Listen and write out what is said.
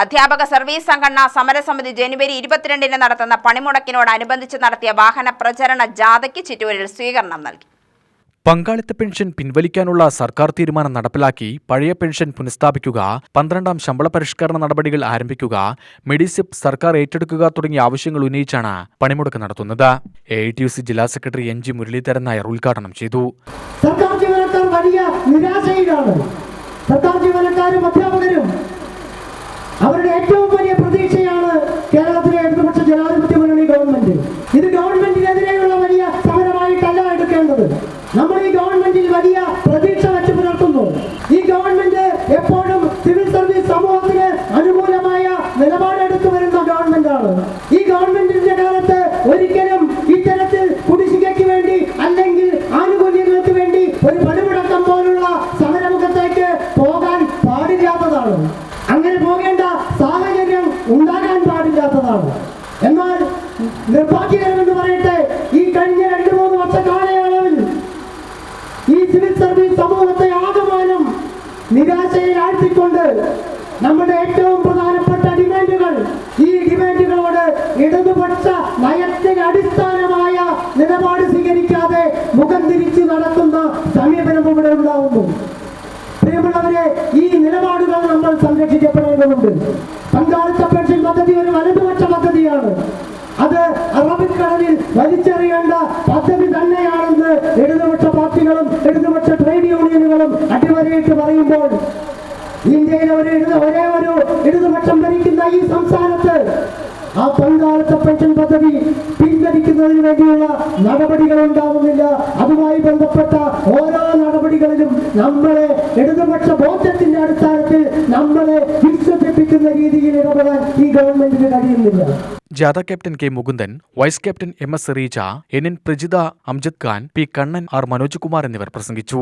അധ്യാപക സർവീസ് സംഘടന സമരസമിതി ജനുവരി 22-ന് നടത്തുന്ന പണിമുടക്കിനോടനുബന്ധിച്ച് നടത്തിയ വാഹന പ്രചരണ ജാഥയ്ക്ക് ചിറ്റൂരിൽ സ്വീകരണം നൽകി. പങ്കാളിത്ത പെൻഷൻ പിൻവലിക്കാനുള്ള സർക്കാർ തീരുമാനം നടപ്പിലാക്കി പഴയ പെൻഷൻ പുനഃസ്ഥാപിക്കുക, 12ാം ശമ്പള പരിഷ്കരണ നടപടികൾ ആരംഭിക്കുക, മെഡിസിപ്പ് സർക്കാർ ഏറ്റെടുക്കുക തുടങ്ങിയ ആവശ്യങ്ങൾ ഉന്നയിച്ചാണ് പണിമുടക്ക് നടത്തുന്നത്. AITUC ജില്ലാ സെക്രട്ടറി NG മുരളീധരൻ നായർ ഉദ്ഘാടനം ചെയ്തു. സർക്കാർ ജീവനക്കാർ വലിയ നിരാശയിലാണ്. സർക്കാർ ജീവനക്കാരും അധ്യാപകരും അവരുടെ ഏറ്റവും വലിയ പ്രതീക്ഷയാണ് കേരളത്തിലെ ഇടതുപക്ഷ ജനാധിപത്യ മുന്നണി ഗവൺമെന്റ്. ഇത് ഗവൺമെന്റിനെതിരെയുള്ള വലിയ സമരമായിട്ടല്ല എടുക്കേണ്ടത്. നമ്മൾ ഈ ഗവൺമെന്റിൽ വലിയ പ്രതീക്ഷ വെച്ച് പുലർത്തുന്നു. ഈ ഗവൺമെന്റ് എപ്പോഴും സിവിൽ സർവീസ് സമൂഹത്തിന് അനുകൂലമായ നിലപാടെടുത്തു വരുന്ന ഗവൺമെന്റാണ്. ഈ ഗവൺമെന്റിന്റെ കാലത്ത് ഒരിക്കലും ഇത്തരത്തിൽ കുടിശ്ശികയ്ക്ക് വേണ്ടി അല്ലെങ്കിൽ ആനുകൂല്യങ്ങൾക്ക് വേണ്ടി ഒരു പണിമുടക്കം പോലുള്ള സമരമുഖത്തേക്ക് പോകാൻ പാടില്ലാത്തതാണ്. അങ്ങനെ പോകേണ്ട സാഹചര്യം ഉണ്ടാകാൻ പാടില്ലാത്തതാണ്. എന്നാൽ നിർഭാഗ്യകരമെന്ന് പറയട്ടെ, ഈ കഴിഞ്ഞ 2-3 വർഷ കാലയളവിൽ ഈ സിവിൽ സർവീസ് സമൂഹത്തെ ആകമാനം നിരാശയിൽ ആഴ്ത്തിക്കൊണ്ട് നമ്മുടെ ഏറ്റവും പ്രധാനപ്പെട്ട ഡിമാൻഡുകൾ, ഈ ഡിമാൻഡുകളോട് ഇടതുപക്ഷ നയത്തിന് അടിസ്ഥാനമായ നിലപാട് സ്വീകരിക്കാതെ മുഖം തിരിച്ചു നടക്കുന്ന സമീപനം ഇവിടെ ഉണ്ടാവുന്നു. പ്രിയമുള്ളവരെ, ഈ നിലപാടുകൾ നമ്മൾ സംരക്ഷിക്കപ്പെടേണ്ടതുണ്ട്. പങ്കാളിത്ത പെൻഷൻ പദ്ധതി ഒരു വലതുപക്ഷ പദ്ധതിയാണ്. അത് അറബിക്കടലിൽ വലിച്ചെറിയേണ്ട പദ്ധതി തന്നെയാണെന്ന് ഇടതുപക്ഷ പാർട്ടികളും ഇടതുപക്ഷ ട്രേഡ് യൂണിയനുകളും അടിവരയിട്ട് പറയുമ്പോൾ, ഇന്ത്യയിലെ ഒരേ ഒരു ഇടതുപക്ഷം ഭരിക്കുന്ന ഈ സംസ്ഥാനത്ത് ആ പങ്കാളിത്ത പെൻഷൻ പദ്ധതി പിൻവലിക്കുന്നതിന് വേണ്ടിയുള്ള നടപടികൾ ഉണ്ടാവുന്നില്ല. അതുമായി ബന്ധപ്പെട്ട ഓരോ നടപടികളിലും നമ്മളെ ഇടതുപക്ഷ ബോധ്യത്തിന്റെ അടിസ്ഥാനത്തിൽ നമ്മളെ വിശ്വസിപ്പിക്കുന്ന രീതിയിൽ ഇടപെടാൻ ഈ ഗവൺമെന്റിന് കഴിയുന്നില്ല. ജാഥ captain K. Mukundan, vice captain MS Reeja, NN Prajitha, Amjad Khan, P. Kannan, R. Manoj Kumar എന്നിവർ പ്രസംഗിച്ചു.